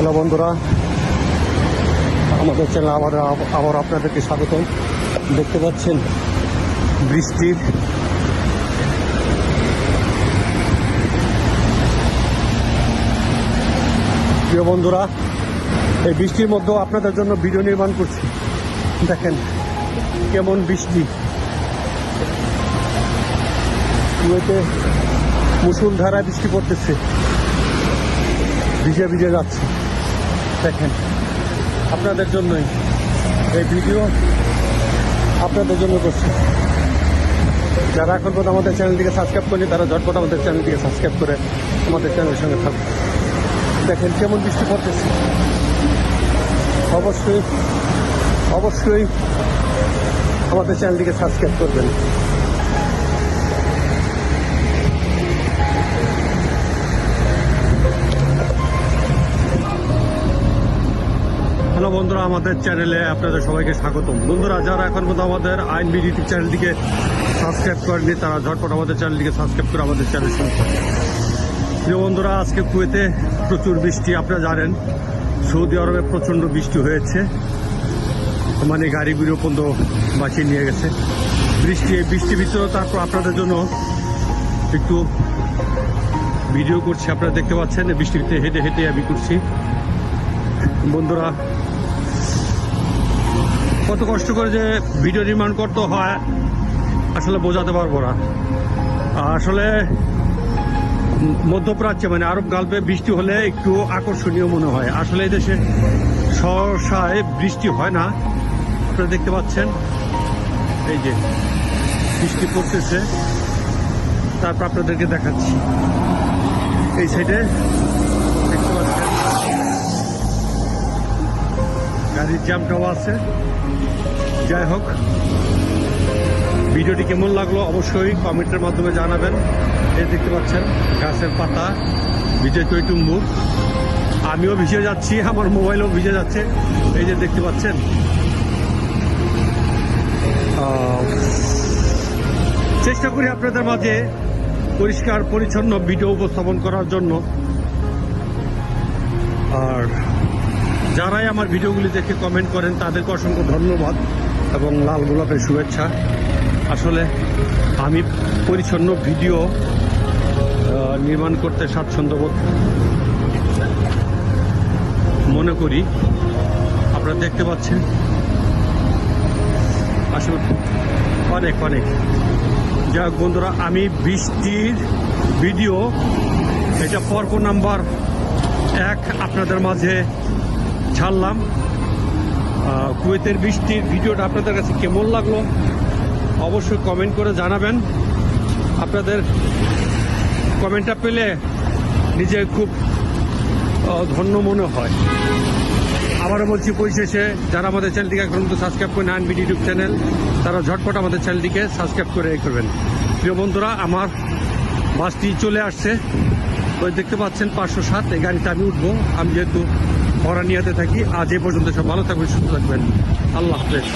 Hello বন্ধুরা, আমাদের channel আবার আপনাদেরকে স্বাগতম। দেখতে পাচ্ছেন বৃষ্টির প্রিয় বন্ধুরা, এই বৃষ্টির মধ্যেও আপনাদের জন্য ভিডিও নির্মাণ করছি। দেখেন কেমন বৃষ্টি, কুয়েতে মুষলধারায় বৃষ্টি পড়তেছে, ভিজে ভিজে যাচ্ছে। দেখেন আপনাদের জন্যই এই ভিডিও, আপনাদের জন্য করছি। যারা এখন পর্যন্ত আমাদের চ্যানেলটিকে সাবস্ক্রাইব করেনি তারা ঝটপট আমাদের চ্যানেলটিকে সাবস্ক্রাইব করে আমাদের চ্যানেলের সঙ্গে থাকবে। দেখেন কেমন বৃষ্টি পড়তেছে। অবশ্যই আমাদের চ্যানেলটিকে সাবস্ক্রাইব করবেন। হ্যালো বন্ধুরা, আমাদের চ্যানেলে আপনাদের সবাইকে স্বাগতম। বন্ধুরা, যারা এখন পর্যন্ত আমাদের আইন বিডিটি চ্যানেলটিকে সাবস্ক্রাইব করেনি তারা ঝটপট আমাদের চ্যানেলটিকে সাবস্ক্রাইব করে আমাদের চ্যানেলের সঙ্গে থাকবে। প্রিয় বন্ধুরা, আজকে কুয়েতে প্রচুর বৃষ্টি। আপনারা জানেন সৌদি আরবে প্রচণ্ড বৃষ্টি হয়েছে, মানে গাড়িগুলো পর্যন্ত বাঁচিয়ে নিয়ে গেছে এই বৃষ্টির ভিতরে। তারপর আপনাদের জন্য একটু ভিডিও করছি। আপনারা দেখতে পাচ্ছেন বৃষ্টিতে হেঁটে হেঁটে আমি করছি। বন্ধুরা, কত কষ্ট করে যে ভিডিও নির্মাণ করতে হয় আসলে বোঝাতে পারবো না। আসলে মধ্যপ্রাচ্যে মানে আরব গালফে বৃষ্টি হলে একটু আকর্ষণীয় মনে হয়। আসলে এই দেশে সহসায় বৃষ্টি হয় না। আপনারা দেখতে পাচ্ছেন এই যে বৃষ্টি পড়তেছে। তারপর আপনাদেরকে দেখাচ্ছি এই সাইডে দেখতে পাচ্ছেন গাড়ির জ্যামটাও আছে। যাই হোক, ভিডিওটি কেমন লাগলো অবশ্যই কমেন্টের মাধ্যমে জানাবেন। এই দেখতে পাচ্ছেন গাছের পাতা ভিজে টইটুম্বুর, আমিও ভিজে যাচ্ছি, আমার মোবাইলও ভিজে যাচ্ছে। এই যে দেখতে পাচ্ছেন, চেষ্টা করি আপনাদের মাঝে পরিষ্কার পরিচ্ছন্ন ভিডিও উপস্থাপন করার জন্য। আর যারাই আমার ভিডিওগুলি দেখে কমেন্ট করেন তাদেরকে অসংখ্য ধন্যবাদ এবং লাল গোলাপের শুভেচ্ছা। আসলে আমি পরিচ্ছন্ন ভিডিও নির্মাণ করতে স্বাচ্ছন্দ্যবোধ মনে করি। আপনারা দেখতে পাচ্ছেন আসলে অনেক যাই হোক বন্ধুরা, আমি বৃষ্টির ভিডিও এটা পর্ব নাম্বার 1 আপনাদের মাঝে ছাড়লাম। কুয়েতের বৃষ্টির ভিডিওটা আপনাদের কাছে কেমন লাগলো অবশ্যই কমেন্ট করে জানাবেন। আপনাদের কমেন্টটা পেলে নিজে খুব ধন্য মনে হয়। আবারও বলছি পরিশেষে, যারা আমাদের চ্যানেলটিকে এখন পর্যন্ত সাবস্ক্রাইব করে আইন বিডি ইউটিউব চ্যানেল তারা ঝটপট আমাদের চ্যানেলটিকে সাবস্ক্রাইব করে করবেন। প্রিয় বন্ধুরা, আমার বাসটি চলে আসছে। ওই দেখতে পাচ্ছেন 507, এই গাড়িতে আমি উঠবো। আমি যেহেতু ভরানিয়াতে থাকি। আজ এ পর্যন্ত সব ভালো থাকবেন, সুস্থ থাকবেন। আল্লাহ হাফেজ।